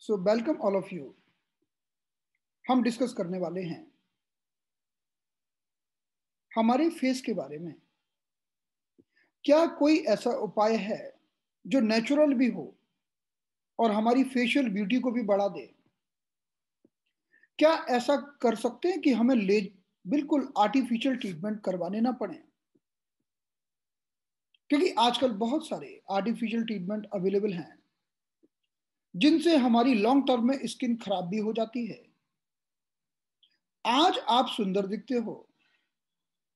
So welcome all of you. हम discuss करने वाले हैं हमारे फेस के बारे में। क्या कोई ऐसा उपाय है जो नेचुरल भी हो और हमारी फेशियल ब्यूटी को भी बढ़ा दे? क्या ऐसा कर सकते हैं कि हमें ले बिल्कुल आर्टिफिशियल ट्रीटमेंट करवाने ना पड़े? क्योंकि आजकल बहुत सारे आर्टिफिशियल ट्रीटमेंट अवेलेबल हैं जिनसे हमारी लॉन्ग टर्म में स्किन खराब भी हो जाती है। आज आप सुंदर दिखते हो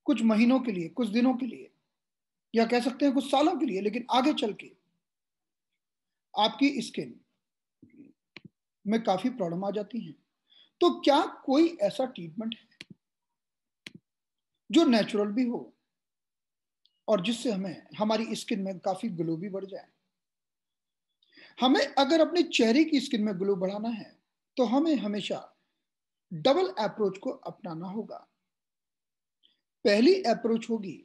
कुछ महीनों के लिए, कुछ दिनों के लिए, या कह सकते हैं कुछ सालों के लिए, लेकिन आगे चल के आपकी स्किन में काफी प्रॉब्लम आ जाती है। तो क्या कोई ऐसा ट्रीटमेंट है जो नेचुरल भी हो और जिससे हमें हमारी स्किन में काफी ग्लो भी बढ़ जाए? हमें अगर अपने चेहरे की स्किन में ग्लो बढ़ाना है तो हमें हमेशा डबल अप्रोच को अपनाना होगा। पहली अप्रोच होगी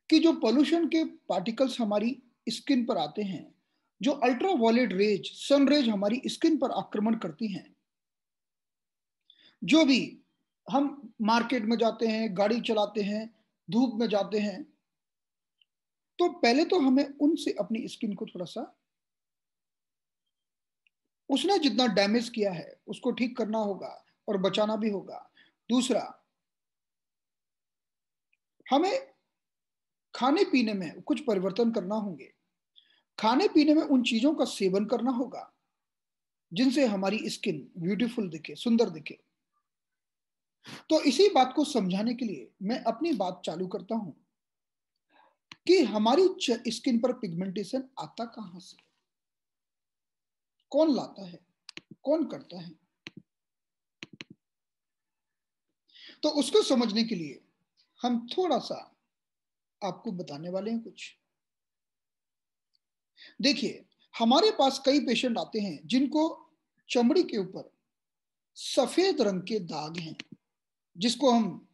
कि जो पोल्यूशन के पार्टिकल्स हमारी स्किन पर आते हैं, जो अल्ट्रावायलेट रेज, सन रेज हमारी स्किन पर आक्रमण करती हैं, जो भी हम मार्केट में जाते हैं, गाड़ी चलाते हैं, धूप में जाते हैं, तो पहले तो हमें उनसे अपनी स्किन को थोड़ा सा, उसने जितना डैमेज किया है उसको ठीक करना होगा और बचाना भी होगा। दूसरा, हमें खाने पीने में कुछ परिवर्तन करना होंगे। खाने पीने में उन चीजों का सेवन करना होगा जिनसे हमारी स्किन ब्यूटीफुल दिखे, सुंदर दिखे। तो इसी बात को समझाने के लिए मैं अपनी बात चालू करता हूं कि हमारी स्किन पर पिगमेंटेशन आता कहां से, कौन लाता है, कौन करता है। तो उसको समझने के लिए हम थोड़ा सा आपको बताने वाले हैं कुछ। देखिए, हमारे पास कई पेशेंट आते हैं जिनको चमड़ी के ऊपर सफेद रंग के दाग हैं, जिसको हम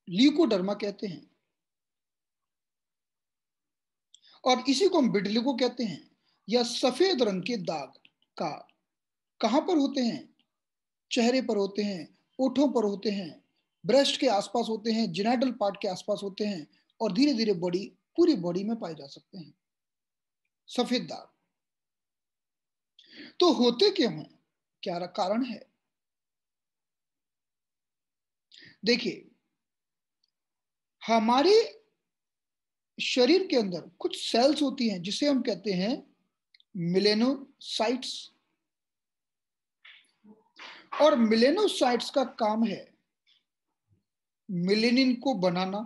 ल्यूकोडर्मा कहते हैं, और इसी को हम विटिलिगो कहते हैं। या सफेद रंग के दाग का कहां पर होते हैं? चेहरे पर होते हैं, ओठों पर होते हैं, ब्रेस्ट के आसपास होते हैं, जेनिटल पार्ट के आसपास होते हैं, और धीरे धीरे बॉडी, पूरी बॉडी में पाए जा सकते हैं सफेद दाग। तो होते क्यों हैं, क्या कारण है? देखिए, हमारे शरीर के अंदर कुछ सेल्स होती हैं जिसे हम कहते हैं मिलेनोसाइट्स, और मिलेनोसाइट्स का काम है मिलेनिन को बनाना।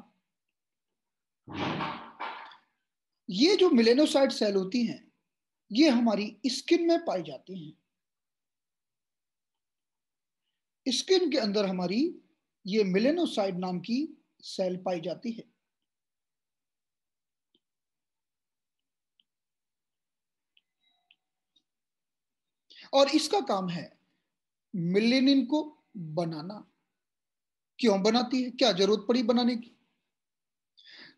ये जो मिलेनोसाइट सेल होती हैं, ये हमारी स्किन में पाई जाती हैं। स्किन के अंदर हमारी ये मिलेनोसाइट नाम की सेल पाई जाती है। और इसका काम है मिलेनिन को बनाना। क्यों बनाती है, क्या जरूरत पड़ी बनाने की?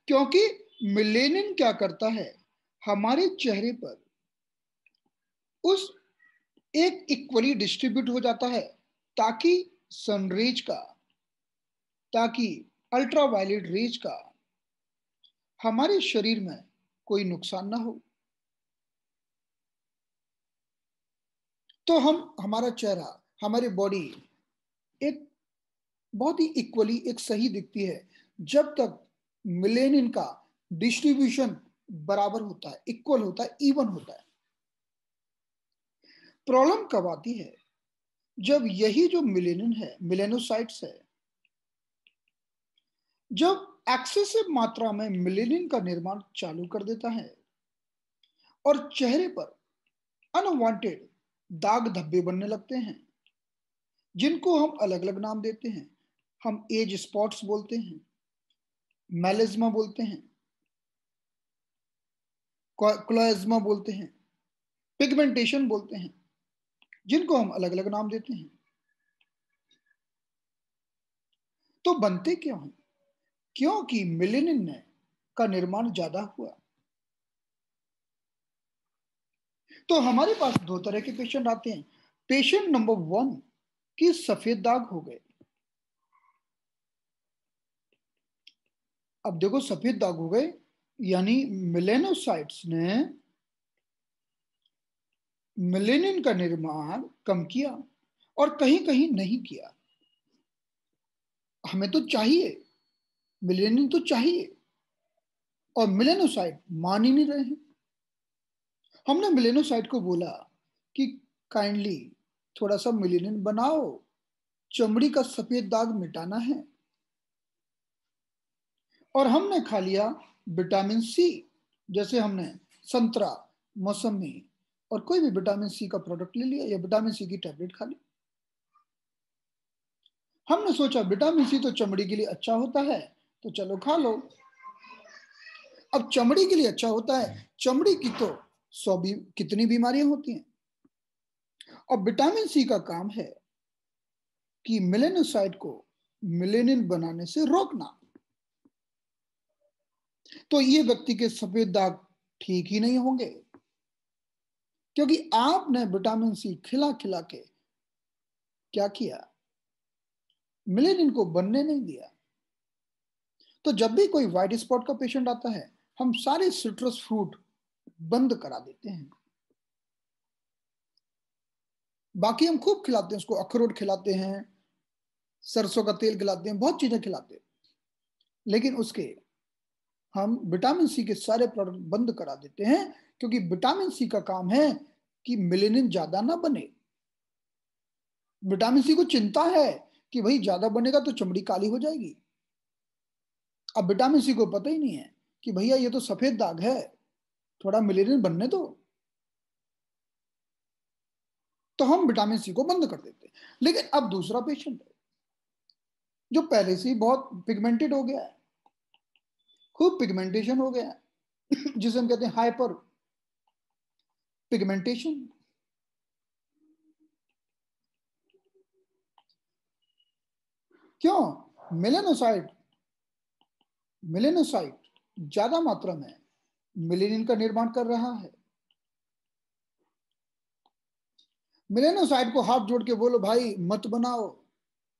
क्योंकि मिलेनिन क्या करता है, हमारे चेहरे पर उस एक इक्वली डिस्ट्रीब्यूट हो जाता है, ताकि सनरेज का, ताकि अल्ट्रावायलेट रेज का हमारे शरीर में कोई नुकसान ना हो। तो हम, हमारा चेहरा, हमारी बॉडी एक बहुत ही इक्वली, एक सही दिखती है जब तक मिलेनिन का डिस्ट्रीब्यूशन बराबर होता है, इक्वल होता है, इवन होता है। प्रॉब्लम कब आती है? जब यही जो मिलेनिन है, मिलेनोसाइट्स है, जब एक्सेसिव मात्रा में मिलेनिन का निर्माण चालू कर देता है और चेहरे पर अनवांटेड दाग धब्बे बनने लगते हैं, जिनको हम अलग अलग नाम देते हैं। हम एज स्पॉट्स बोलते हैं, मेलेज्मा बोलते हैं, क्लोएज्मा बोलते हैं, पिगमेंटेशन बोलते हैं, जिनको हम अलग अलग नाम देते हैं। तो बनते क्यों हैं? क्योंकि मिलेनिन का निर्माण ज्यादा हुआ। तो हमारे पास दो तरह के पेशेंट आते हैं। पेशेंट नंबर 1 की सफेद दाग हो गए। अब देखो सफेद दाग हो गए यानी मेलेनोसाइट्स ने मेलेनिन का निर्माण कम किया और कहीं कहीं नहीं किया। हमें तो चाहिए, मेलेनिन तो चाहिए, और मेलेनोसाइट मान ही नहीं रहे हैं। हमने मेलेनोसाइट को बोला कि काइंडली थोड़ा सा मेलेनिन बनाओ, चमड़ी का सफेद दाग मिटाना है। और हमने खा लिया विटामिन सी, जैसे हमने संतरा, मौसमी और कोई भी विटामिन सी का प्रोडक्ट ले लिया या विटामिन सी की टैबलेट खा ली। हमने सोचा विटामिन सी तो चमड़ी के लिए अच्छा होता है, तो चलो खा लो। अब चमड़ी के लिए अच्छा होता है, चमड़ी की तो कितनी बीमारियां होती हैं। अब विटामिन सी का काम है कि मेलेनोसाइट को मेलेनिन बनाने से रोकना। तो ये व्यक्ति के सफेद दाग ठीक ही नहीं होंगे, क्योंकि आपने विटामिन सी खिला खिला के क्या किया, मेलेनिन को बनने नहीं दिया। तो जब भी कोई व्हाइट स्पॉट का पेशेंट आता है, हम सारे सिट्रस फ्रूट बंद करा देते हैं। बाकी हम खूब खिलाते हैं उसको, अखरोट खिलाते हैं, सरसों का तेल खिलाते हैं, बहुत चीजें खिलाते हैं, लेकिन उसके हम विटामिन सी के सारे प्रोडक्ट बंद करा देते हैं, क्योंकि विटामिन सी का काम है कि मेलेनिन ज्यादा ना बने। विटामिन सी को चिंता है कि भाई ज्यादा बनेगा तो चमड़ी काली हो जाएगी। अब विटामिन सी को पता ही नहीं है कि भैया ये तो सफेद दाग है, थोड़ा मेलेनिन बनने दो। तो हम विटामिन सी को बंद कर देते हैं। लेकिन अब दूसरा पेशेंट है जो पहले से ही बहुत पिगमेंटेड हो गया है, खूब पिगमेंटेशन हो गया है जिसे हम कहते हैं हाइपर पिगमेंटेशन। क्यों? मेलेनोसाइट मेलेनोसाइट ज्यादा मात्रा में मेलेनिन का निर्माण कर रहा है। मेलेनोसाइट को हाथ जोड़ के बोलो भाई मत बनाओ,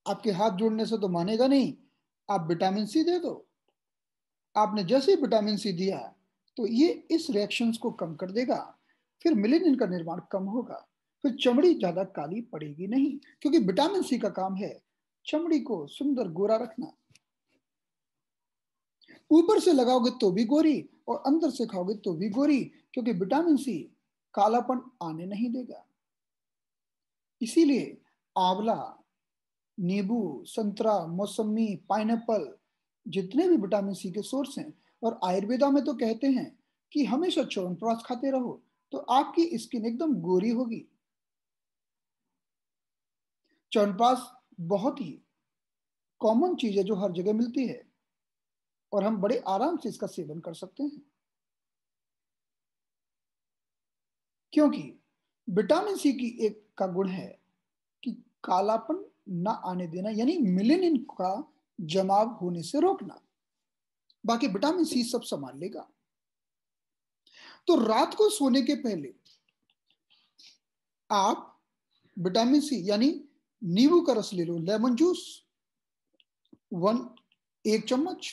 आपके हाथ जोड़ने से तो मानेगा नहीं, आप विटामिन सी दे दो। आपने जैसे ही विटामिन सी दिया तो ये इस रिएक्शंस को कम कर देगा, फिर मेलेनिन का निर्माण कम होगा, फिर चमड़ी ज्यादा काली पड़ेगी नहीं, क्योंकि विटामिन सी का काम है चमड़ी को सुंदर गोरा रखना। ऊपर से लगाओगे तो भी गोरी और अंदर से खाओगे तो भी गोरी, क्योंकि विटामिन सी कालापन आने नहीं देगा। इसीलिए आंवला, नींबू, संतरा, मौसमी, पाइनएप्पल जितने भी विटामिन सी के सोर्स हैं, और आयुर्वेदा में तो कहते हैं कि हमेशा च्यवनप्राश खाते रहो तो आपकी स्किन एकदम गोरी होगी। च्यवनप्राश बहुत ही कॉमन चीज है जो हर जगह मिलती है, और हम बड़े आराम से इसका सेवन कर सकते हैं, क्योंकि विटामिन सी की एक का गुण है कि कालापन ना आने देना, यानी मेलेनिन का जमाव होने से रोकना। बाकी विटामिन सी सब संभाल लेगा। तो रात को सोने के पहले आप विटामिन सी यानी नींबू का रस ले लो, लेमन जूस 1 चम्मच,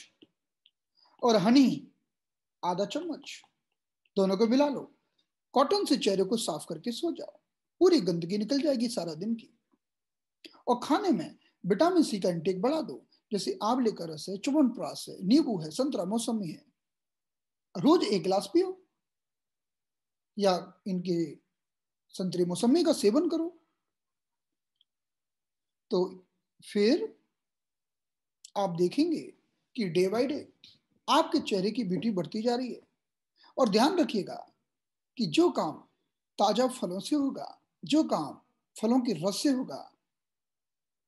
और हनी आधा चम्मच, दोनों को मिला लो। कॉटन से चेहरे को साफ करके सो जाओ, पूरी गंदगी निकल जाएगी सारा दिन की। और खाने में विटामिन सी का इंटेक बढ़ा दो, जैसे आंवले का रस है, च्यवनप्राश है, नींबू है, संतरा मौसमी है, रोज 1 गिलास पियो, या इनके संतरे मौसमी का सेवन करो। तो फिर आप देखेंगे कि डे बाय डे आपके चेहरे की ब्यूटी बढ़ती जा रही है। और ध्यान रखिएगा कि जो काम ताजा फलों से होगा, जो काम फलों के रस से होगा,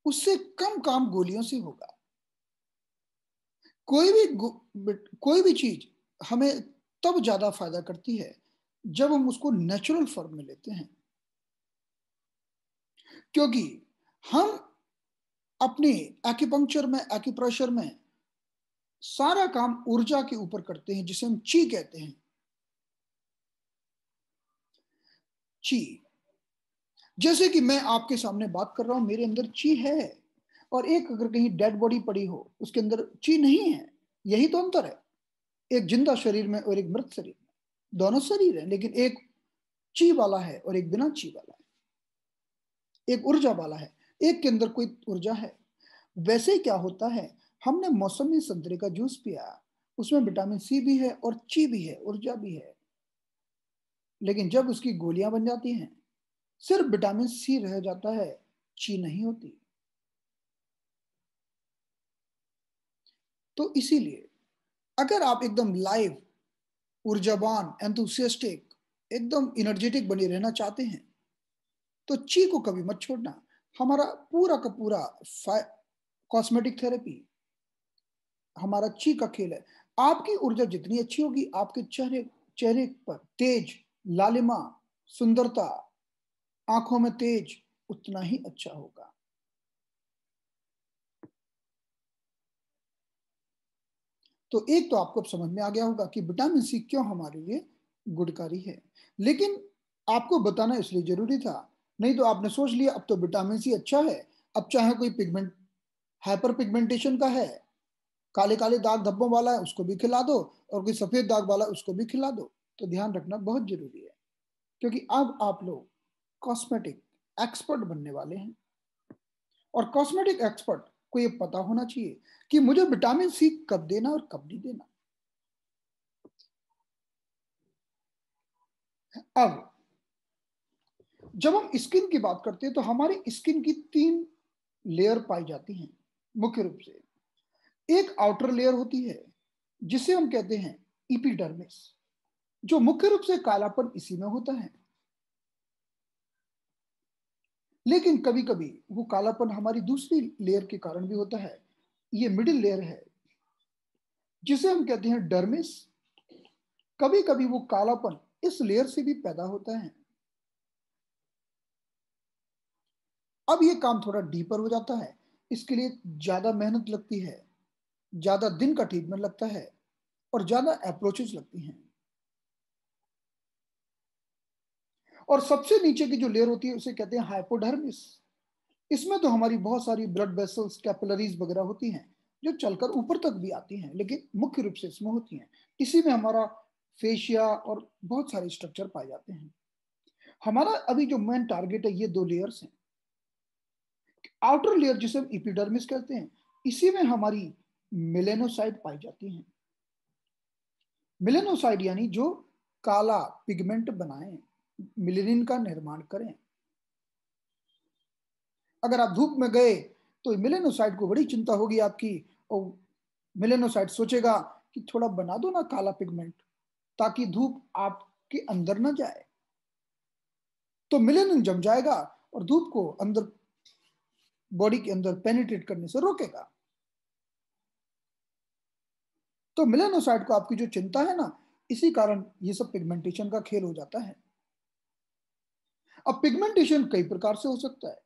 उससे कम काम गोलियों से होगा। कोई भी चीज हमें तब ज्यादा फायदा करती है जब हम उसको नेचुरल फॉर्म में लेते हैं, क्योंकि हम अपने एक्यूपंक्चर में, एक्यूप्रेशर में सारा काम ऊर्जा के ऊपर करते हैं, जिसे हम ची कहते हैं। ची। जैसे कि मैं आपके सामने बात कर रहा हूं, मेरे अंदर ची है, और एक अगर कहीं डेड बॉडी पड़ी हो उसके अंदर ची नहीं है। यही तो अंतर है एक जिंदा शरीर में और एक मृत शरीर में। दोनों शरीर है, लेकिन एक ची वाला है और एक बिना ची वाला है। एक ऊर्जा वाला है, एक के अंदर कोई ऊर्जा है। वैसे ही क्या होता है, हमने मौसमी संतरे का जूस पिया, उसमें विटामिन सी भी है और ची भी है, ऊर्जा भी है। लेकिन जब उसकी गोलियां बन जाती हैं, सिर्फ विटामिन सी रह जाता है, ची नहीं होती। तो इसीलिए अगर आप एकदम लाइव, ऊर्जावान, एंथुसियास्टिक, एकदम एनर्जेटिक बने रहना चाहते हैं, तो ची को कभी मत छोड़ना। हमारा पूरा का पूरा कॉस्मेटिक थेरेपी हमारा ची का खेल है। आपकी ऊर्जा जितनी अच्छी होगी, आपके चेहरे चेहरे पर तेज, लालिमा, सुंदरता, आंखों में तेज, उतना ही अच्छा होगा। तो एक तो आपको अब समझ में आ गया होगा कि विटामिन सी क्यों हमारे लिए गुणकारी है। लेकिन आपको बताना इसलिए जरूरी था, नहीं तो आपने सोच लिया अब तो विटामिन सी अच्छा है, अब चाहे कोई पिगमेंट, हाइपर पिगमेंटेशन का है, काले काले दाग धब्बों वाला है, उसको भी खिला दो, और कोई सफेद दाग वाला है उसको भी खिला दो। तो ध्यान रखना बहुत जरूरी है, क्योंकि अब आप लोग कॉस्मेटिक एक्सपर्ट बनने वाले हैं। और कॉस्मेटिक एक्सपर्ट को ये पता होना चाहिए कि मुझे विटामिन सी कब देना और कब नहीं देना। अब जब हम स्किन की बात करते हैं, तो हमारी स्किन की 3 लेयर पाई जाती हैं मुख्य रूप से। एक आउटर लेयर होती है जिसे हम कहते हैं इपिडर्मिस, जो मुख्य रूप से कालापन इसी में होता है। लेकिन कभी कभी वो कालापन हमारी दूसरी लेयर के कारण भी होता है। ये मिडिल लेयर है जिसे हम कहते हैं डर्मिस। कभी कभी वो कालापन इस लेयर से भी पैदा होता है। अब ये काम थोड़ा डीपर हो जाता है, इसके लिए ज्यादा मेहनत लगती है, ज्यादा दिन का ट्रीटमेंट लगता है, और ज्यादा अप्रोचेस लगती हैं। और सबसे नीचे की जो लेयर होती है उसे कहते हैं हाइपोडर्मिस। इसमें तो हमारी बहुत सारी ब्लड वेसल्स, कैपिलरीज वगैरह होती हैं, जो चलकर ऊपर तक भी आती हैं, लेकिन मुख्य रूप से इसमें होती हैं। इसी में हमारा फेशिया और बहुत सारे स्ट्रक्चर पाए जाते हैं। हमारा अभी जो मेन टारगेट है, ये 2 लेयर्स हैं। आउटर लेयर जिसे हम इपिडर्मिस कहते हैं, इसी में हमारी मेलेनोसाइट पाई जाती हैं। मेलेनोसाइट यानी जो काला पिगमेंट बनाएं, मिलेनिन का निर्माण करें। अगर आप धूप में गए तो मेलेनोसाइट को बड़ी चिंता होगी आपकी, और मेलेनोसाइट सोचेगा कि थोड़ा बना दो ना काला पिगमेंट, ताकि धूप आपके अंदर ना जाए। तो मेलेनिन जम जाएगा और धूप को अंदर, बॉडी के अंदर पेनिट्रेट करने से रोकेगा। तो मेलेनोसाइट को आपकी जो चिंता है ना, इसी कारण ये सब पिगमेंटेशन का खेल हो जाता है। अब पिगमेंटेशन कई प्रकार से हो सकता है।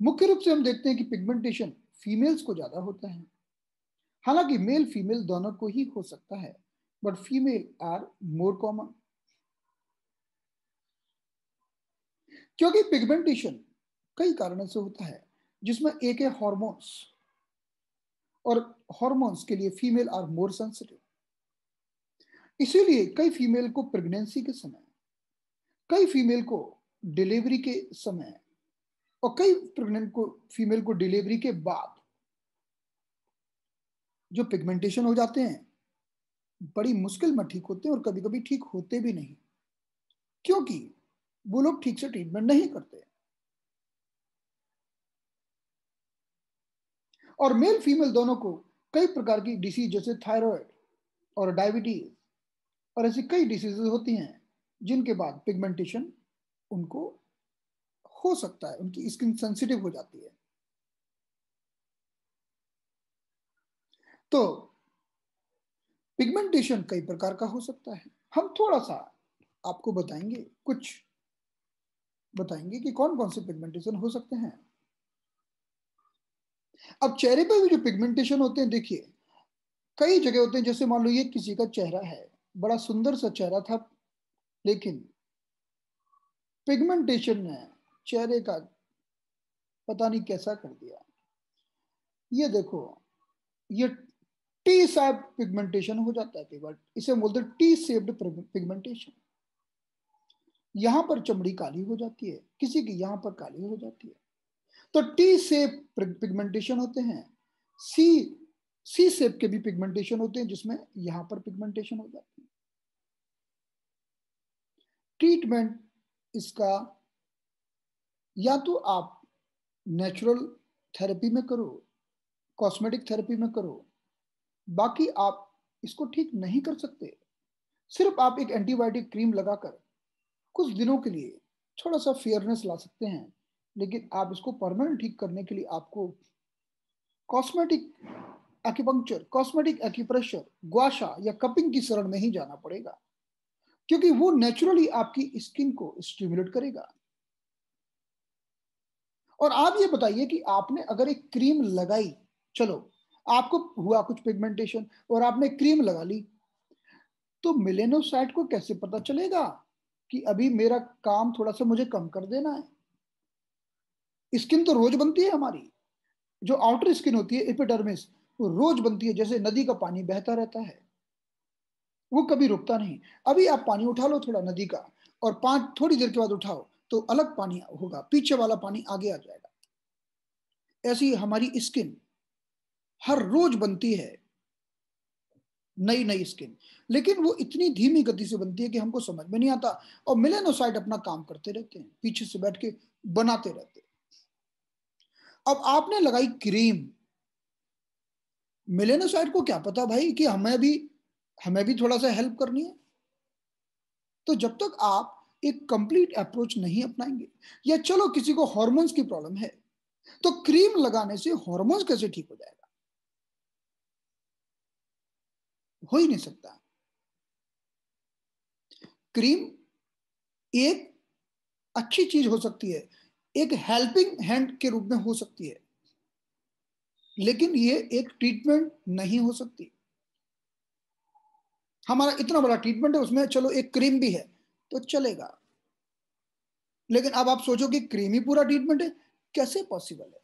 मुख्य रूप से हम देखते हैं कि पिगमेंटेशन फीमेल्स को ज्यादा होता है। हालांकि मेल फीमेल दोनों को ही हो सकता है, but female are more common. क्योंकि पिगमेंटेशन कई कारणों से होता है, जिसमें एक है हॉर्मोन्स, और हॉर्मोन्स के लिए फीमेल आर मोर सेंसिटिव। इसीलिए कई फीमेल को प्रेगनेंसी के समय, कई फीमेल को डिलीवरी के समय, और कई प्रेग्नेंट को फीमेल को डिलीवरी के बाद जो पिगमेंटेशन हो जाते हैं, बड़ी मुश्किल में ठीक होते हैं, और कभी कभी ठीक होते भी नहीं, क्योंकि वो लोग ठीक से ट्रीटमेंट नहीं करते। और मेल फीमेल दोनों को कई प्रकार की डिसीज, जैसे थायराइड और डायबिटीज और ऐसी कई डिसीजेज होती हैं, जिनके बाद पिगमेंटेशन उनको हो सकता है, उनकी स्किन सेंसिटिव हो जाती है। तो पिगमेंटेशन कई प्रकार का हो सकता है। हम थोड़ा सा आपको बताएंगे, कुछ बताएंगे कि कौन कौन से पिगमेंटेशन हो सकते हैं। अब चेहरे पे भी जो पिगमेंटेशन होते हैं, देखिए कई जगह होते हैं। जैसे मान लो ये किसी का चेहरा है, बड़ा सुंदर सा चेहरा था, लेकिन पिगमेंटेशन ने चेहरे का पता नहीं कैसा कर दिया। ये देखो, ये टी शेप पिगमेंटेशन हो जाता है कई बार, इसे बोलते हैं टी शेप्ड पिगमेंटेशन। यहां पर चमड़ी काली हो जाती है, किसी की यहां पर काली हो जाती है। तो टी शेप पिगमेंटेशन होते हैं। सी सी शेप के भी पिगमेंटेशन होते हैं, जिसमें यहां पर पिगमेंटेशन हो जाती है। ट्रीटमेंट इसका या तो आप नेचुरल थेरेपी में करो, कॉस्मेटिक थेरेपी में करो, बाकी आप इसको ठीक नहीं कर सकते। सिर्फ आप एक एंटीबायोटिक क्रीम लगाकर कुछ दिनों के लिए थोड़ा सा फेयरनेस ला सकते हैं, लेकिन आप इसको परमानेंट ठीक करने के लिए आपको कॉस्मेटिक एक्यूपंक्चर, कॉस्मेटिक एक्यूप्रेशर, ग्वाशा या कपिंग की शरण में ही जाना पड़ेगा, क्योंकि वो नेचुरली आपकी स्किन को स्टिमुलेट करेगा। और आप ये बताइए कि आपने अगर एक क्रीम लगाई, चलो आपको हुआ कुछ पिगमेंटेशन और आपने क्रीम लगा ली, तो मेलेनोसाइट को कैसे पता चलेगा कि अभी मेरा काम थोड़ा सा मुझे कम कर देना है? स्किन तो रोज बनती है हमारी, जो आउटर स्किन होती है एपिडर्मिस, वो रोज बनती है, जैसे नदी का पानी बहता रहता है, वो कभी रुकता नहीं। अभी आप पानी उठा लो थोड़ा नदी का, और थोड़ी देर के बाद उठाओ तो अलग पानी होगा, पीछे वाला पानी आगे आ जाएगा। ऐसी हमारी स्किन हर रोज बनती है, नई नई स्किन, लेकिन वो इतनी धीमी गति से बनती है कि हमको समझ में नहीं आता, और मेलेनोसाइट अपना काम करते रहते हैं, पीछे से बैठ के बनाते रहते हैं। अब आपने लगाई क्रीम, मेलेनोसाइट को क्या पता भाई कि हमें भी थोड़ा सा हेल्प करनी है। तो जब तक आप एक कंप्लीट अप्रोच नहीं अपनाएंगे, या चलो किसी को हार्मोन्स की प्रॉब्लम है, तो क्रीम लगाने से हार्मोन्स कैसे ठीक हो जाएगा? हो ही नहीं सकता। क्रीम एक अच्छी चीज हो सकती है, एक हेल्पिंग हैंड के रूप में हो सकती है, लेकिन ये एक ट्रीटमेंट नहीं हो सकती। हमारा इतना बड़ा ट्रीटमेंट है, उसमें चलो एक क्रीम भी है तो चलेगा, लेकिन अब आप सोचो कि क्रीम ही पूरा ट्रीटमेंट है, कैसे पॉसिबल है?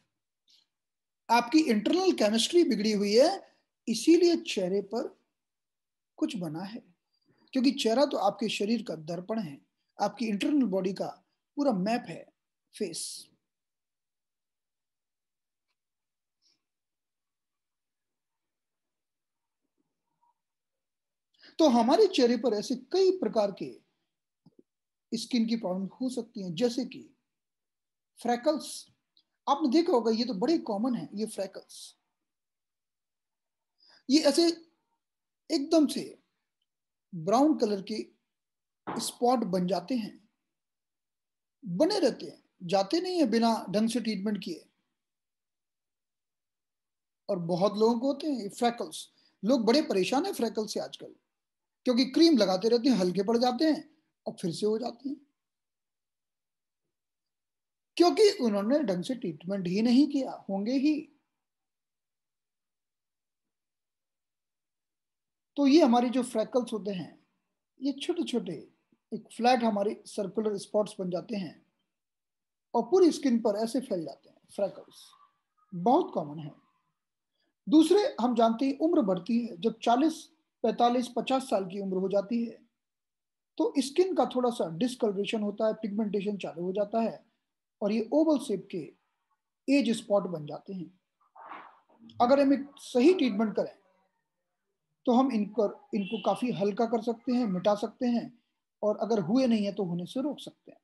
आपकी इंटरनल केमिस्ट्री बिगड़ी हुई है, इसीलिए चेहरे पर कुछ बना है, क्योंकि चेहरा तो आपके शरीर का दर्पण है, आपकी इंटरनल बॉडी का पूरा मैप है फेस। तो हमारे चेहरे पर ऐसे कई प्रकार के स्किन की प्रॉब्लम हो सकती हैं, जैसे कि फ्रैकल्स। आपने देखा होगा, ये तो बड़े कॉमन है, ये फ्रैकल्स, ये ऐसे एकदम से ब्राउन कलर के स्पॉट बन जाते हैं, बने रहते हैं, जाते नहीं है बिना ढंग से ट्रीटमेंट किए। और बहुत लोगों को होते हैं फ्रैकल्स। लोग बड़े परेशान है फ्रैकल से आजकल, क्योंकि क्रीम लगाते रहते हैं, हल्के पड़ जाते हैं और फिर से हो जाते हैं, क्योंकि उन्होंने ढंग से ट्रीटमेंट ही नहीं किया, होंगे ही। तो ये हमारे जो फ्रैकल्स होते हैं, ये छोटे छोटे एक फ्लैट हमारे सर्कुलर स्पॉट्स बन जाते हैं, और पूरी स्किन पर ऐसे फैल जाते हैं फ्रैकल्स, बहुत कॉमन है। दूसरे, हम जानते हैं उम्र बढ़ती है, जब 40, 45, 50 साल की उम्र हो जाती है, तो स्किन का थोड़ा सा डिस्कलरेशन होता है, पिगमेंटेशन चालू हो जाता है, और ये ओवल शेप के एज स्पॉट बन जाते हैं। अगर हम एक सही ट्रीटमेंट करें, तो हम इनको काफी हल्का कर सकते हैं, मिटा सकते हैं, और अगर हुए नहीं है तो होने से रोक सकते हैं।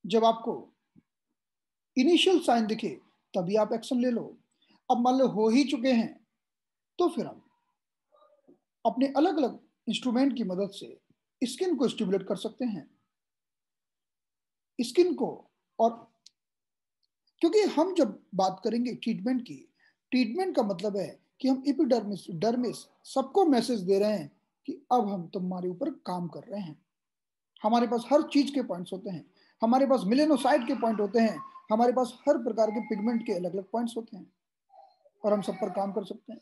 जब आपको इनिशियल साइन दिखे, तभी आप एक्शन ले लो। अब मान लो हो ही चुके हैं, तो फिर हम अपने अलग अलग इंस्ट्रूमेंट की मदद से स्किन को स्टिमुलेट कर सकते हैं, स्किन को। और क्योंकि हम जब बात करेंगे ट्रीटमेंट की, ट्रीटमेंट का मतलब है कि हम एपिडर्मिस, डर्मिस, सबको मैसेज दे रहे हैं कि अब हम तुम्हारे ऊपर काम कर रहे हैं। हमारे पास हर चीज के पॉइंट्स होते हैं, हमारे पास मिलेनोसाइट के पॉइंट होते हैं, हमारे पास हर प्रकार के पिगमेंट के अलग अलग पॉइंट्स होते हैं, और हम सब पर काम कर सकते हैं।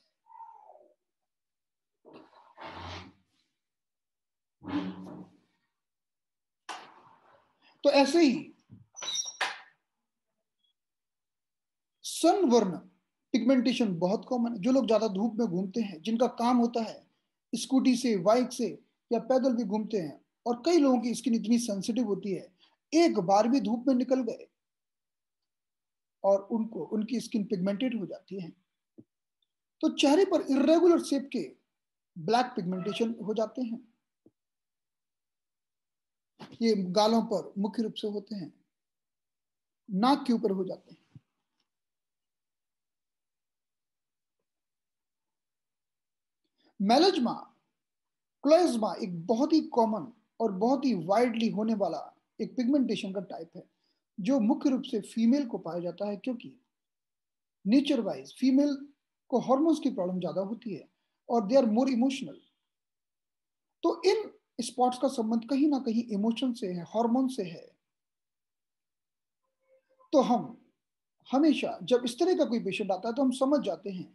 तो ऐसे ही सनबर्न पिगमेंटेशन बहुत कॉमन है। जो लोग ज्यादा धूप में घूमते हैं, जिनका काम होता है स्कूटी से, बाइक से या पैदल भी घूमते हैं, और कई लोगों की स्किन इतनी सेंसिटिव होती है, एक बार भी धूप में निकल गए और उनको उनकी स्किन पिगमेंटेड हो जाती है। तो चेहरे पर इरेगुलर शेप के ब्लैक पिगमेंटेशन हो जाते हैं। ये गालों पर मुख्य रूप से होते हैं, नाक के ऊपर हो जाते हैं। मेलाज्मा क्लेज्मा एक बहुत ही कॉमन और बहुत ही वाइडली होने वाला एक पिगमेंटेशन का टाइप है, जो मुख्य रूप से फीमेल को पाया जाता है, क्योंकि नेचर वाइज फीमेल को हार्मोन्स की प्रॉब्लम ज्यादा होती है और दे आर मोर इमोशनल। तो इन स्पॉट्स का संबंध कहीं ना कहीं इमोशन से है, हार्मोन से है। तो हम हमेशा जब इस तरह का कोई पेशेंट आता है तो हम समझ जाते हैं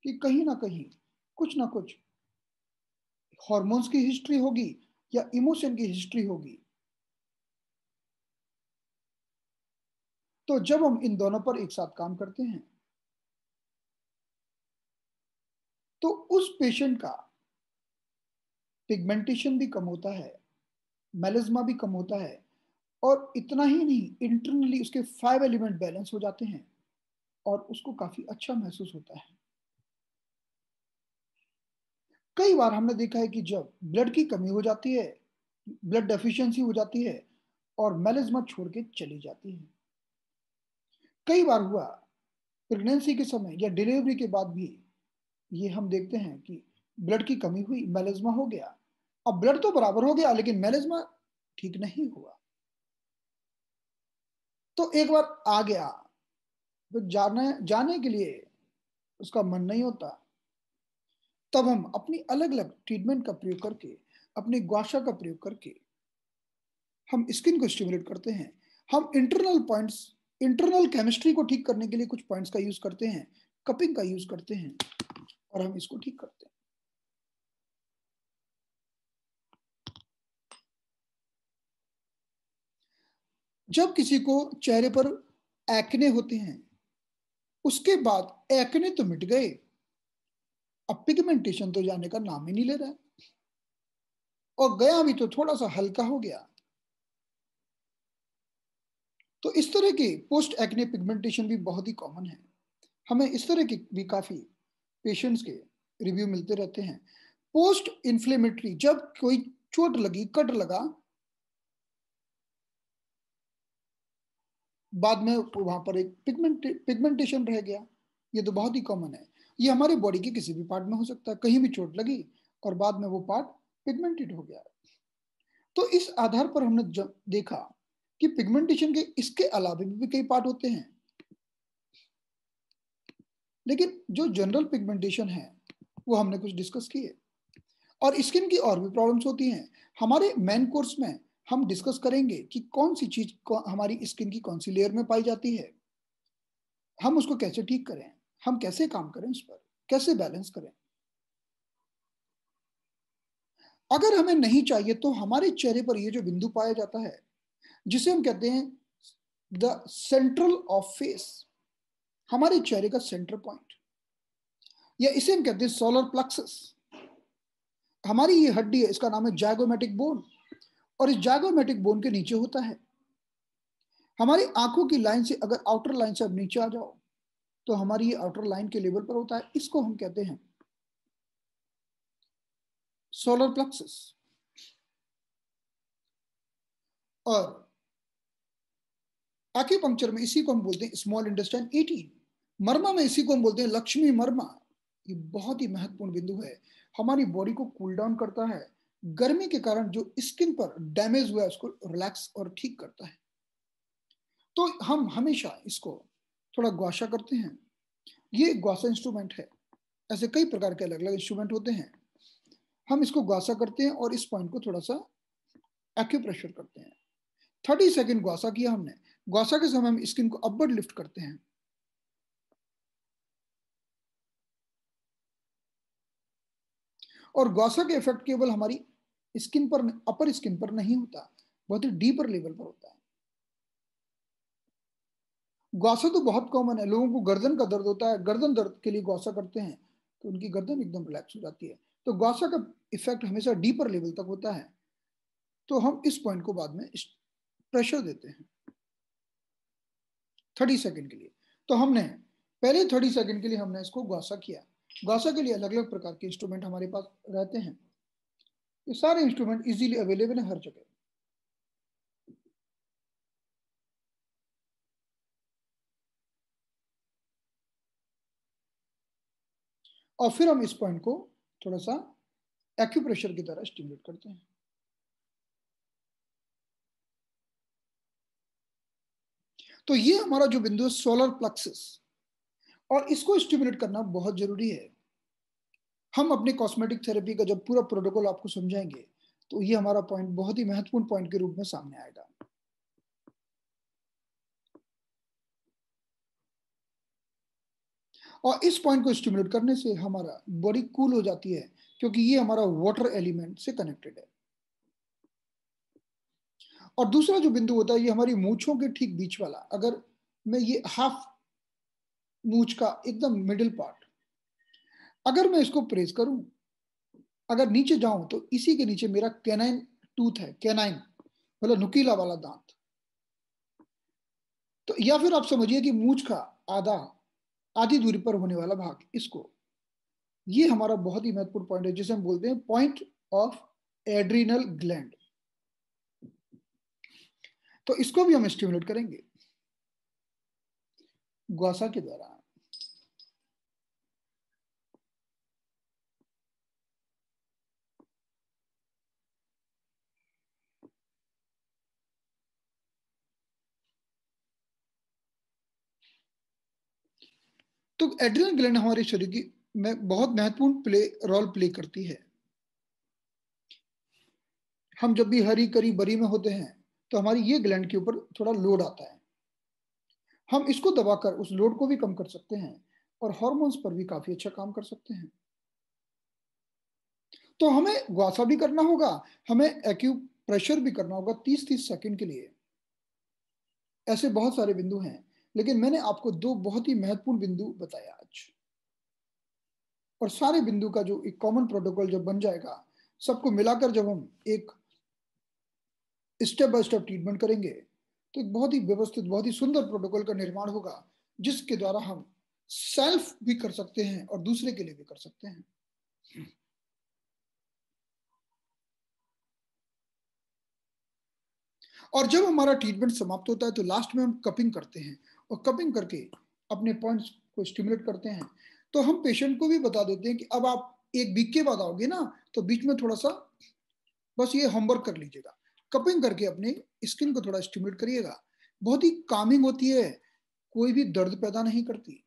कि कहीं ना कुछ हार्मोन्स की हिस्ट्री होगी या इमोशन की हिस्ट्री होगी। तो जब हम इन दोनों पर एक साथ काम करते हैं तो उस पेशेंट का पिगमेंटेशन भी कम होता है, मेलिज्मा भी कम होता है, और इतना ही नहीं, इंटरनली उसके 5 एलिमेंट बैलेंस हो जाते हैं और उसको काफी अच्छा महसूस होता है। कई बार हमने देखा है कि जब ब्लड की कमी हो जाती है, ब्लड डेफिशिएंसी हो जाती है और मेलिज्मा छोड़ के चली जाती है। कई बार हुआ प्रेगनेंसी के समय या डिलीवरी के बाद भी ये हम देखते हैं कि ब्लड की कमी हुई, मेलिज्मा हो गया। अब ब्लड तो बराबर हो गया लेकिन मेलिज्मा ठीक नहीं हुआ। तो एक बार आ गया तो जाने जाने के लिए उसका मन नहीं होता। तब हम अपनी अलग अलग ट्रीटमेंट का प्रयोग करके, अपनी ग्वाशा का प्रयोग करके हम स्किन को स्टिमुलेट करते हैं। हम इंटरनल पॉइंट्स, इंटरनल केमिस्ट्री को ठीक करने के लिए कुछ पॉइंट्स का यूज करते हैं, कपिंग का यूज करते हैं और हम इसको ठीक करते हैं। जब किसी को चेहरे पर एक्ने होते हैं, उसके बाद एक्ने तो मिट गए, अब पिगमेंटेशन तो जाने का नाम ही नहीं ले रहा है, और गया भी तो थोड़ा सा हल्का हो गया। तो इस तरह के पोस्ट एक्ने पिगमेंटेशन भी बहुत ही कॉमन है। हमें इस तरह के भी काफी पेशेंट्स के रिव्यू मिलते रहते हैं। पोस्ट इन्फ्लेमेटरी, जब कोई चोट लगी, कट लगा, बाद में वहां पर एक पिगमेंटेशन रह गया, ये तो बहुत ही कॉमन है। ये हमारे बॉडी के किसी भी पार्ट में हो सकता है, कहीं भी चोट लगी और बाद में वो पार्ट पिगमेंटेड हो गया। तो इस आधार पर हमने देखा कि पिगमेंटेशन के इसके अलावा भी कई पार्ट होते हैं, लेकिन जो जनरल पिगमेंटेशन है वो हमने कुछ डिस्कस किए। और स्किन की और भी प्रॉब्लम्स होती हैं। हमारे मेन कोर्स में हम डिस्कस करेंगे कि कौन सी चीज हमारी स्किन की कौन सी लेयर में पाई जाती है, हम उसको कैसे ठीक करें, हम कैसे काम करें, उस पर कैसे बैलेंस करें। अगर हमें नहीं चाहिए तो हमारे चेहरे पर ये जो बिंदु पाया जाता है, जिसे हम कहते हैं द सेंट्रल ऑफ फेस, हमारे चेहरे का सेंटर पॉइंट, या इसे हम कहते हैं सोलर प्लेक्सस। हमारी ये हड्डी है, इसका नाम है जाइगोमेटिक बोन, और इस जाइगोमेटिक बोन के नीचे होता है। हमारी आंखों की लाइन से अगर आउटर लाइन से अब नीचे आ जाओ तो हमारी ये आउटर लाइन के लेवल पर होता है, इसको हम कहते हैं सोलर प्लेक्सस। और एक्यूपंक्चर में इसी को हम बोलते हैं स्मॉल इंटेस्टाइन 18। मर्मा में इसी को हम बोलते हैं लक्ष्मी मर्मा। ये बहुत ही महत्वपूर्ण बिंदु है, हमारी बॉडी को कूल डाउन करता है, गर्मी के कारण जो स्किन पर डैमेज हुआ है उसको रिलैक्स और ठीक करता है। तो हम हमेशा इसको थोड़ा ग्वाशा करते हैं। ये ग्वाशा इंस्ट्रूमेंट है, ऐसे कई प्रकार के अलग अलग इंस्ट्रूमेंट होते हैं। हम इसको ग्वाशा करते हैं और इस पॉइंट को थोड़ा सा एक्यूप्रेशर करते हैं। 30 सेकेंड ग्वाशा किया हमने। ग्वाशा के समय हम स्किन को अपवर्ड लिफ्ट करते हैं, और ग्वाशा का इफेक्ट केवल हमारी स्किन पर, अपर स्किन पर नहीं होता, बहुत ही डीपर लेवल पर होता है। ग्वासा तो बहुत कॉमन है, लोगों को गर्दन का दर्द होता है, गर्दन दर्द के लिए ग्वासा करते हैं तो उनकी गर्दन एकदम रिलैक्स हो जाती है। तो ग्वासा का इफेक्ट हमेशा डीपर लेवल तक होता है। तो हम इस पॉइंट को बाद में प्रेशर देते हैं 30 सेकंड के लिए। तो हमने पहले 30 सेकंड के लिए हमने इसको ग्वासा किया। ग्वासा के लिए अलग अलग प्रकार के इंस्ट्रूमेंट हमारे पास रहते हैं। ये सारे इंस्ट्रूमेंट इजीली अवेलेबल है हर जगह। और फिर हम इस पॉइंट को थोड़ा सा एक्यूप्रेशर की तरह स्टिमुलेट करते हैं। तो ये हमारा जो बिंदु है सोलर प्लेक्सस, और इसको स्टिमुलेट करना बहुत जरूरी है। हम अपने कॉस्मेटिक थेरेपी का जब पूरा प्रोटोकॉल आपको समझाएंगे तो ये हमारा पॉइंट बहुत ही महत्वपूर्ण पॉइंट के रूप में सामने आएगा। और इस पॉइंट को स्टिमुलेट करने से हमारा बॉडी कूल हो जाती है, क्योंकि ये हमारा वाटर एलिमेंट से कनेक्टेड है। और दूसरा जो बिंदु होता है ये हमारी मूछों के ठीक बीच वाला, अगर मैं ये हाफ मूछ का एकदम मिडिल पार्ट, अगर मैं इसको प्रेस करूं, अगर नीचे जाऊं तो इसी के नीचे मेरा कैनाइन टूथ है, कैनाइन मतलब नुकीला वाला दांत। तो या फिर आप समझिए कि मूछ का आधा आधी दूरी पर होने वाला भाग, इसको, ये हमारा बहुत ही महत्वपूर्ण पॉइंट है जिसे हम बोलते हैं पॉइंट ऑफ एड्रिनल ग्लैंड। तो इसको भी हम स्टिमुलेट करेंगे ग्वासा के द्वारा। तो एड्रिनल ग्लैंड हमारे शरीर की में बहुत महत्वपूर्ण रोल प्ले करती है। हम जब भी हरी करी बरी में होते हैं तो हमारी ये ग्लैंड के ऊपर थोड़ा लोड आता है, हम इसको दबाकर उस लोड को भी कम कर सकते हैं और हार्मोन्स पर भी काफी अच्छा काम कर सकते हैं। तो हमें ग्वासा भी करना होगा, हमें एक्यूप्रेशर भी करना होगा 30-30 सेकंड के लिए। ऐसे बहुत सारे बिंदु हैं, लेकिन मैंने आपको दो बहुत ही महत्वपूर्ण बिंदु बताया आज। और सारे बिंदु का जो एक कॉमन प्रोटोकॉल जब बन जाएगा, सबको मिलाकर जब हम एक स्टेप बाय स्टेप ट्रीटमेंट करेंगे तो एक बहुत ही व्यवस्थित, बहुत ही सुंदर प्रोटोकॉल का निर्माण होगा, जिसके द्वारा हम सेल्फ भी कर सकते हैं और दूसरे के लिए भी कर सकते हैं। और जब हमारा ट्रीटमेंट समाप्त होता है तो लास्ट में हम कपिंग करते हैं, और कपिंग करके अपने पॉइंट्स को स्टिमुलेट करते हैं। तो हम पेशेंट को भी बता देते हैं कि अब आप एक वीक के बाद आओगे ना, तो बीच में थोड़ा सा बस ये होमवर्क कर लीजिएगा, कपिंग करके अपने स्किन को थोड़ा स्टिमुलेट करिएगा। बहुत ही कामिंग होती है, कोई भी दर्द पैदा नहीं करती।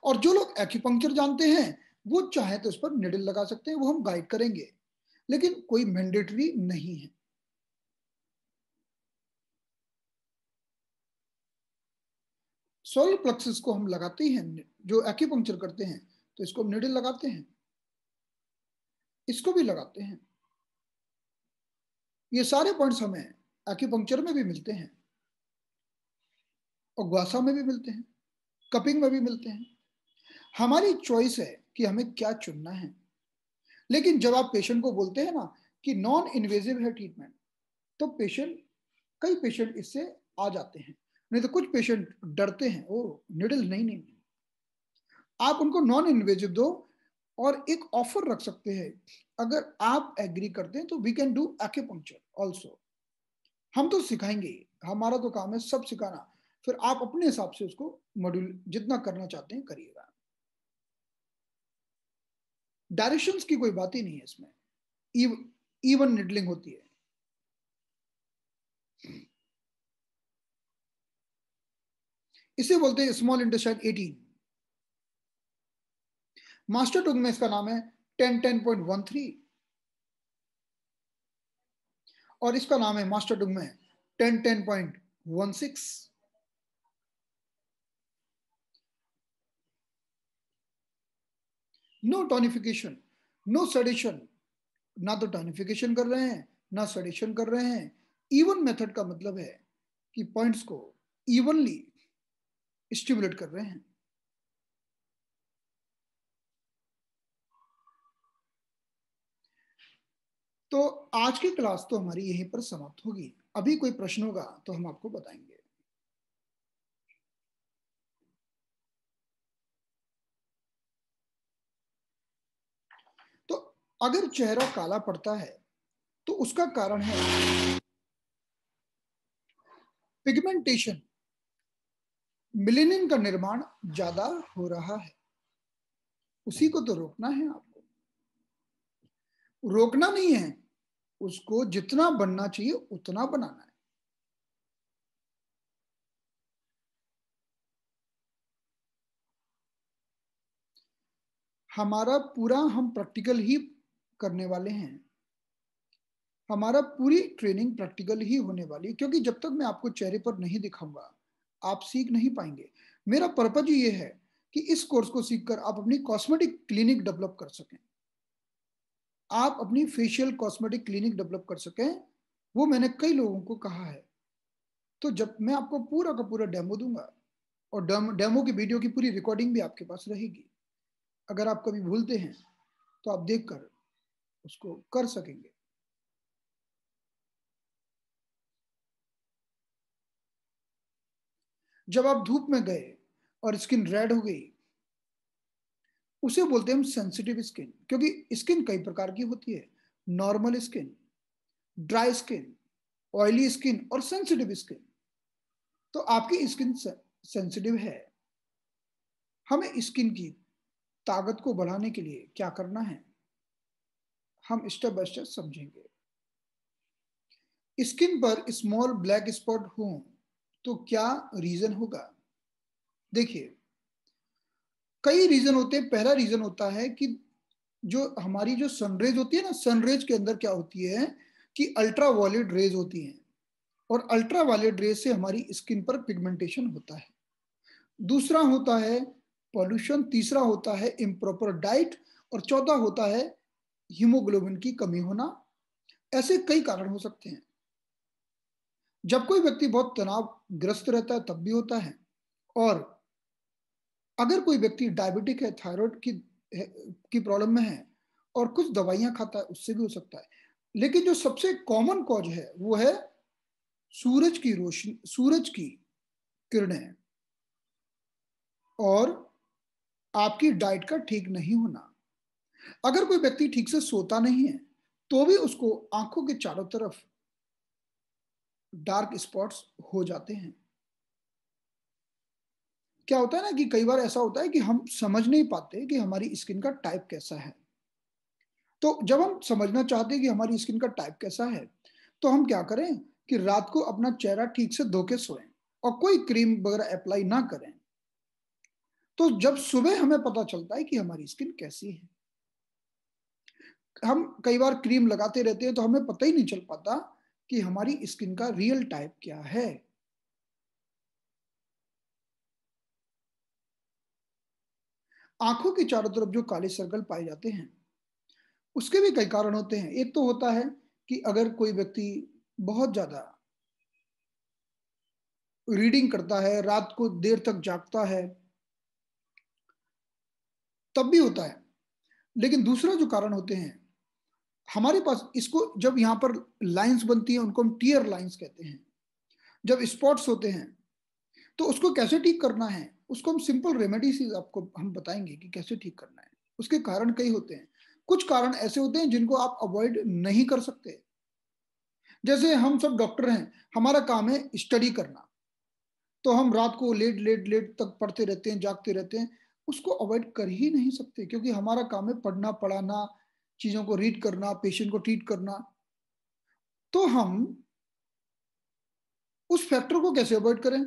और जो लोग एक्यूपंक्चर जानते हैं वो चाहे तो इस पर निडल लगा सकते हैं, वो हम गाइड करेंगे, लेकिन कोई मैंडेटरी नहीं है। सोलर प्लेक्सस को हम लगाते हैं, जो एक्यूपंक्चर करते हैं तो इसको हम निडल लगाते हैं, इसको भी लगाते हैं। ये सारे पॉइंट्स हमें एक्यूपंक्चर में भी मिलते हैं और ग्वासा में भी मिलते हैं, कपिंग में भी मिलते हैं। हमारी चॉइस है कि हमें क्या चुनना है। लेकिन जब आप पेशेंट को बोलते हैं ना कि नॉन इन्वेजिव है ट्रीटमेंट, तो कई पेशेंट इससे आ जाते हैं। नहीं तो कुछ पेशेंट डरते हैं, ओ निडल नहीं नहीं नहीं। आप उनको नॉन इन्वेजिव दो और एक ऑफर रख सकते हैं, अगर आप एग्री करते हैं तो we can do acupuncture also. हम तो सिखाएंगे, हमारा तो काम है सब सिखाना, फिर आप अपने हिसाब से उसको मॉड्यूल जितना करना चाहते हैं करिएगा। डायरेक्शंस की कोई बात ही नहीं है इसमें, इवन निडलिंग होती है। इसे बोलते हैं स्मॉल इंटेस्टाइन 18। मास्टर टंग में इसका नाम है 10-10.13, और इसका नाम है मास्टर टंग में 10-10.16। नो टॉनिफिकेशन, नो सेडेशन, ना तो टॉनिफिकेशन कर रहे हैं ना सेडेशन कर रहे हैं। इवन मेथड का मतलब है कि पॉइंट्स को इवनली स्टिमुलेट कर रहे हैं। तो आज की क्लास तो हमारी यहीं पर समाप्त होगी। अभी कोई प्रश्न होगा तो हम आपको बताएंगे। तो अगर चेहरा काला पड़ता है तो उसका कारण है पिगमेंटेशन, मेलेनिन का निर्माण ज्यादा हो रहा है। उसी को तो रोकना है आपको, रोकना नहीं है, उसको जितना बनना चाहिए उतना बनाना है। हमारा पूरा हम प्रैक्टिकल ही करने वाले हैं, हमारा पूरी ट्रेनिंग प्रैक्टिकल ही होने वाली है, क्योंकि जब तक मैं आपको चेहरे पर नहीं दिखाऊंगा आप सीख नहीं पाएंगे। मेरा पर्पज ये है कि इस कोर्स को सीखकर आप अपनी कॉस्मेटिक क्लिनिक डेवलप कर सकें, आप अपनी फेशियल कॉस्मेटिक क्लिनिक डेवलप कर सकें। वो मैंने कई लोगों को कहा है। तो जब मैं आपको पूरा का पूरा डेमो दूंगा और डेमो की वीडियो की पूरी रिकॉर्डिंग भी आपके पास रहेगी, अगर आप कभी भूलते हैं तो आप देखकर उसको कर सकेंगे। जब आप धूप में गए और स्किन रेड हो गई, उसे बोलते हैं हम सेंसिटिव स्किन, क्योंकि स्किन कई प्रकार की होती है, normal skin, dry skin, oily skin और सेंसिटिव स्किन। तो आपकी स्किन सेंसिटिव है, हमें स्किन की ताकत को बढ़ाने के लिए क्या करना है हम स्टेप बाय स्टेप समझेंगे। स्किन पर स्मॉल ब्लैक स्पॉट हो तो क्या रीजन होगा? देखिए, कई रीजन होते हैं। पहला रीजन होता है कि जो हमारी जो सनरेज होती है ना, सनरेज के अंदर क्या होती है कि अल्ट्रा वायलेट रेज होती हैं, और अल्ट्रा वायलेट रेज से हमारी स्किन पर पिगमेंटेशन होता है। दूसरा होता है पॉल्यूशन, तीसरा होता है इम्प्रॉपर डाइट, और चौथा होता है हीमोग्लोबिन की कमी होना। ऐसे कई कारण हो सकते हैं। जब कोई व्यक्ति बहुत तनावग्रस्त रहता है तब भी होता है, और अगर कोई व्यक्ति डायबिटिक है, थायराइड की प्रॉब्लम में है और कुछ दवाइयां खाता है, उससे भी हो सकता है। लेकिन जो सबसे कॉमन कॉज है वो है सूरज की रोशनी, सूरज की किरणें और आपकी डाइट का ठीक नहीं होना। अगर कोई व्यक्ति ठीक से सोता नहीं है तो भी उसको आंखों के चारों तरफ डार्क स्पॉट्स हो जाते हैं। क्या होता है ना कि कई बार ऐसा होता है कि हम समझ नहीं पाते कि हमारी स्किन का टाइप कैसा है। तो जब हम समझना चाहते हैं कि हमारी स्किन का टाइप कैसा है, तो हम क्या करें कि रात को अपना चेहरा ठीक से धो के सोएं और कोई क्रीम वगैरह अप्लाई ना करें। तो जब सुबह हमें पता चलता है कि हमारी स्किन कैसी है। हम कई बार क्रीम लगाते रहते हैं तो हमें पता ही नहीं चल पाता कि हमारी स्किन का रियल टाइप क्या है। आंखों के चारों तरफ जो काले सर्कल पाए जाते हैं उसके भी कई कारण होते हैं। एक तो होता है कि अगर कोई व्यक्ति बहुत ज्यादा रीडिंग करता है, रात को देर तक जागता है, तब भी होता है। लेकिन दूसरा जो कारण होते हैं हमारे पास, इसको जब यहाँ पर लाइंस बनती हैं उनको हम टीयर लाइंस कहते हैं। जब स्पॉट्स होते हैं तो उसको कैसे ठीक करना है, उसको हम सिंपल रेमेडीज आपको हम बताएंगे कि कैसे ठीक करना है। उसके कारण कई होते हैं। कुछ कारण ऐसे होते हैं जिनको आप अवॉइड नहीं कर सकते। जैसे हम सब डॉक्टर हैं, हमारा काम है स्टडी करना, तो हम रात को लेट लेट लेट तक पढ़ते रहते हैं, जागते रहते हैं। उसको अवॉइड कर ही नहीं सकते, क्योंकि हमारा काम है पढ़ना, पढ़ाना, चीजों को रीड करना, पेशेंट को ट्रीट करना। तो हम उस फैक्टर को कैसे अवॉइड करें,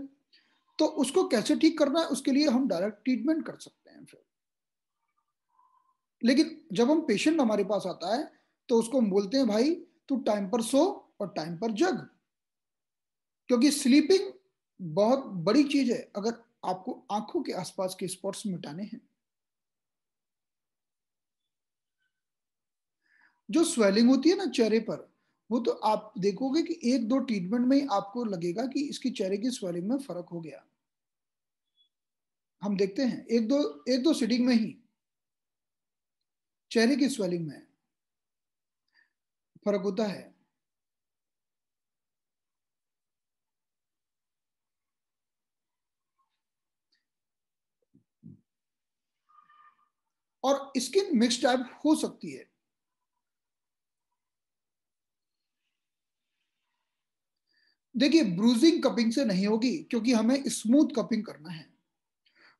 तो उसको कैसे ठीक करना है, उसके लिए हम डायरेक्ट ट्रीटमेंट कर सकते हैं फिर। लेकिन जब हम पेशेंट हमारे पास आता है तो उसको हम बोलते हैं भाई तू टाइम पर सो और टाइम पर जग, क्योंकि स्लीपिंग बहुत बड़ी चीज है अगर आपको आंखों के आसपास के स्पॉट्स मिटाने हैं। जो स्वेलिंग होती है ना चेहरे पर, वो तो आप देखोगे कि एक दो ट्रीटमेंट में ही आपको लगेगा कि इसकी चेहरे की स्वेलिंग में फर्क हो गया। हम देखते हैं एक दो सीटिंग में ही चेहरे की स्वेलिंग में फर्क होता है। और स्किन मिक्स टाइप हो सकती है। देखिए, ब्रूजिंग कपिंग से नहीं होगी, क्योंकि हमें स्मूथ कपिंग करना है।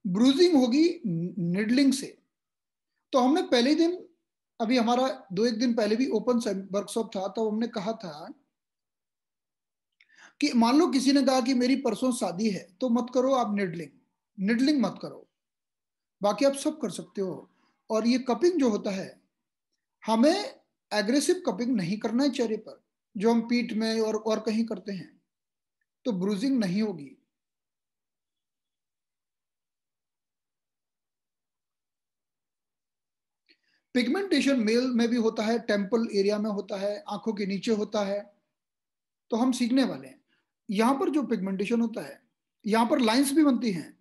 ब्रूजिंग होगी निडलिंग से। तो हमने पहले दिन, अभी हमारा 2 एक दिन पहले भी ओपन वर्कशॉप था, तो हमने कहा था कि मान लो किसी ने कहा कि मेरी परसों शादी है, तो मत करो आप निडलिंग, निडलिंग मत करो, बाकी आप सब कर सकते हो। और ये कपिंग जो होता है, हमें एग्रेसिव कपिंग नहीं करना है चेहरे पर, जो हम पीठ में और कहीं करते हैं, तो ब्रूजिंग नहीं होगी। पिगमेंटेशन मेल में भी होता है, टेम्पल एरिया में होता है, आंखों के नीचे होता है। तो हम सीखने वाले हैं। यहां पर जो पिगमेंटेशन होता है, यहां पर लाइंस भी बनती हैं,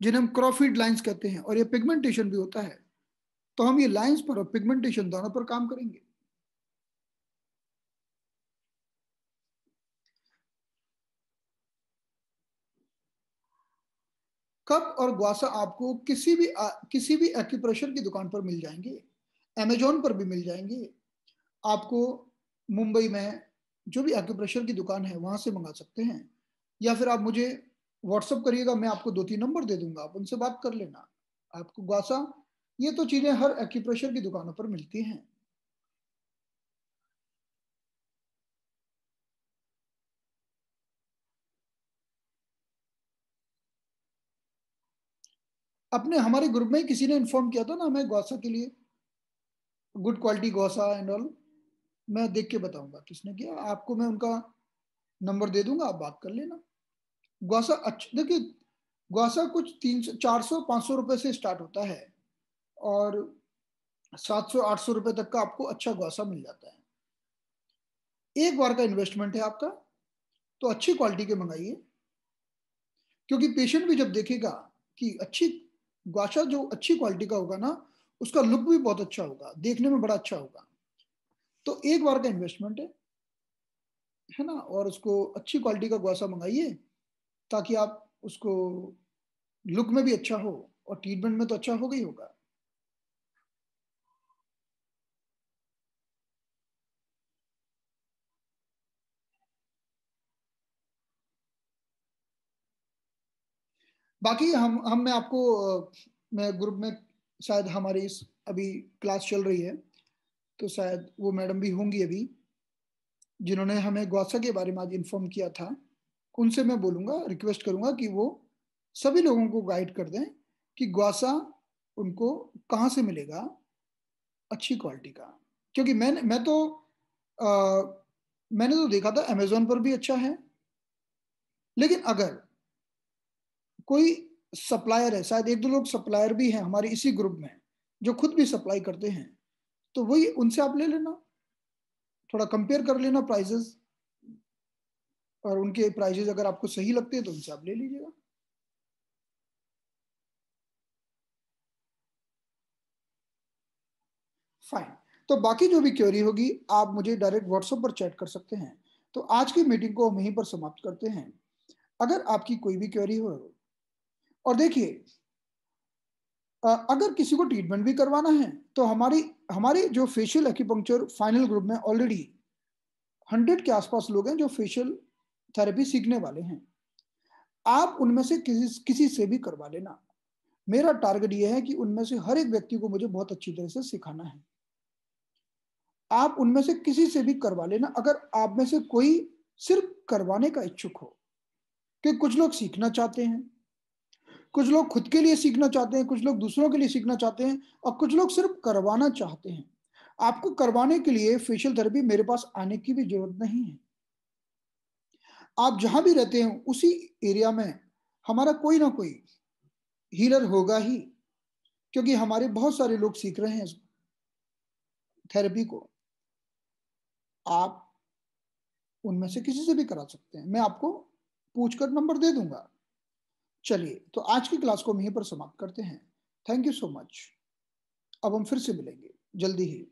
जिन्हें हम क्रॉफिड लाइंस कहते हैं, और ये पिगमेंटेशन भी होता है। तो हम ये लाइंस पर और पिगमेंटेशन दोनों पर काम करेंगे। कप और ग्वासा आपको किसी भी एक्यूप्रेशर की दुकान पर मिल जाएंगे, अमेजोन पर भी मिल जाएंगे आपको। मुंबई में जो भी एक्यूप्रेशर की दुकान है, वहां से मंगा सकते हैं, या फिर आप मुझे व्हाट्सअप करिएगा, मैं आपको 2 3 नंबर दे दूंगा, आप उनसे बात कर लेना। आपको ग्वासा, ये तो चीजें हर एक्यूप्रेशर की दुकानों पर मिलती हैं। अपने हमारे ग्रुप में ही किसी ने इन्फॉर्म किया था ना हमें ग्वासा के लिए, गुड क्वालिटी ग्वासा एंड ऑल। मैं देख के बताऊंगा किसने किया, आपको मैं उनका नंबर दे दूंगा, आप बात कर लेना। ग्वासा अच्छा, देखिए, ग्वासा कुछ 300 400 500 रुपए से स्टार्ट होता है, और 700 800 रुपए तक का आपको अच्छा ग्वासा मिल जाता है। एक बार का इन्वेस्टमेंट है आपका, तो अच्छी क्वालिटी के मंगाइए, क्योंकि पेशेंट भी जब देखेगा कि अच्छी ग्वासा जो अच्छी क्वालिटी का होगा ना, उसका लुक भी बहुत अच्छा होगा, देखने में बड़ा अच्छा होगा। तो एक बार का इन्वेस्टमेंट है ना, और उसको अच्छी क्वालिटी का ग्वासा मंगाइए, ताकि आप उसको लुक में भी अच्छा हो, और ट्रीटमेंट में तो अच्छा होगा ही होगा। बाकी हम मैं आपको मैं ग्रुप में, शायद हमारी इस अभी क्लास चल रही है, तो शायद वो मैडम भी होंगी अभी, जिन्होंने हमें ग्वासा के बारे में आज इन्फॉर्म किया था। उनसे मैं बोलूंगा, रिक्वेस्ट करूंगा कि वो सभी लोगों को गाइड कर दें कि ग्वासा उनको कहाँ से मिलेगा अच्छी क्वालिटी का। क्योंकि आ, मैंने तो देखा था अमेजोन पर भी अच्छा है, लेकिन अगर कोई सप्लायर है, शायद एक दो लोग सप्लायर भी हैं हमारे इसी ग्रुप में, जो खुद भी सप्लाई करते हैं, तो वही उनसे आप ले लेना, थोड़ा कंपेयर कर लेना प्राइजेस, और उनके प्राइजेस अगर आपको सही लगते हैं तो उनसे आप ले लीजिएगा। फाइन। तो बाकी जो भी क्वेरी होगी, आप मुझे डायरेक्ट व्हाट्सएप पर चैट कर सकते हैं। तो आज की मीटिंग को हम यहीं पर समाप्त करते हैं। अगर आपकी कोई भी क्वेरी हो, और देखिए, अगर किसी को ट्रीटमेंट भी करवाना है, तो हमारी हमारे जो फेशियल एक्यूपंक्चर फाइनल ग्रुप में ऑलरेडी 100 के आसपास लोग हैं जो फेशियल थेरेपी सीखने वाले हैं। आप उनमें से किसी किसी से भी करवा लेना। मेरा टारगेट यह है कि उनमें से हर एक व्यक्ति को मुझे बहुत अच्छी तरह से सिखाना है। आप उनमें से किसी से भी करवा लेना, अगर आप में से कोई सिर्फ करवाने का इच्छुक हो। कि कुछ लोग सीखना चाहते हैं, कुछ लोग खुद के लिए सीखना चाहते हैं, कुछ लोग दूसरों के लिए सीखना चाहते हैं, और कुछ लोग सिर्फ करवाना चाहते हैं। आपको करवाने के लिए फेशियल थेरेपी मेरे पास आने की भी जरूरत नहीं है। आप जहां भी रहते हैं उसी एरिया में हमारा कोई ना कोई हीलर होगा ही, क्योंकि हमारे बहुत सारे लोग सीख रहे हैं इस थेरेपी को। आप उनमें से किसी से भी करा सकते हैं, मैं आपको पूछकर नंबर दे दूंगा। चलिए, तो आज की क्लास को हम यहीं पर समाप्त करते हैं। Thank you so much. अब हम फिर से मिलेंगे जल्दी ही।